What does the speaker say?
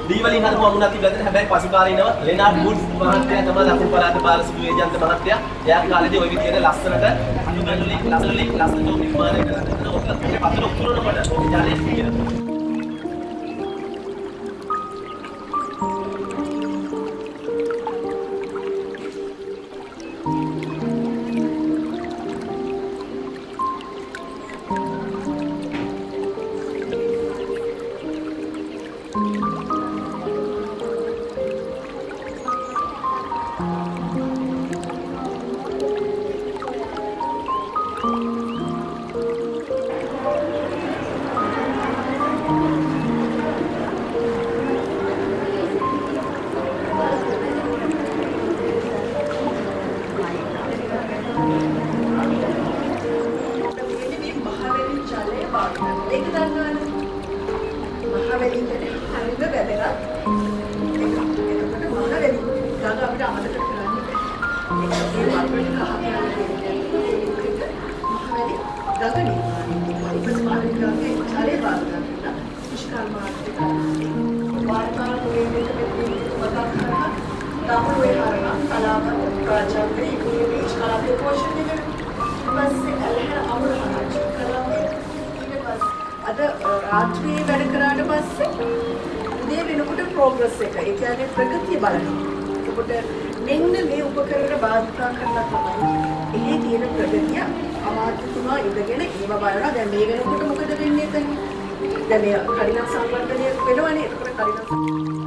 දීවලින් හදපු අමුණක් තිබලා තියෙන හැබැයි පසුකාලීනව ලෙනාඩ් වුඩ්ස් මහත්තයා තමයි දකුණු පළාත පාරිශුද්ධ ඒජන්ත මහත්තයා. එයාගේ කාලේදී ওই විදිහට ලස්සනට ලස්සන නිර්මාණය කරලා ඔක පතර උතුරනකොට ඔක ජලයේ තියෙනවා. එතකොට මොන වෙලි ගඟ අපිට අමතක කරන්න බෑ. ඒ වල්පෙට කහ කියන්නේ ගඟනේ. ඉපස්මානිකාගේ චාරේ වාදන කරලා විශ්කාල් මාර්ගයට වාර්තාන වේදික මෙතන වදා කරා තාම වේ හරහා කලාව ප්‍රාචාර්ය ඉන්නේ විශ්කාලයේ පෝෂණය කරනවා. ඊපස්සේ ඇලහැර අමුල හරහා කලාවේ අද රාත්‍රියේ වැඩ කරාට පස්සේ උදේ වෙනකොට ප්‍රෝග්‍රස් එක. ඒ කියන්නේ ප්‍රගතිය බලනවා. එතකොට මෙන්න මේ උපකරණ භාවිතා කරලා තමයි එහි තියෙන ප්‍රගතිය අමාත්‍යතුමා ඉඳගෙන ඒව බලනවා. දැන් මේ වෙනකොට මොකද වෙන්නේ එතන? දැන් මේ කඩිනම් සංවර්ධනය වෙනවනේ. එතකොට කඩිනම්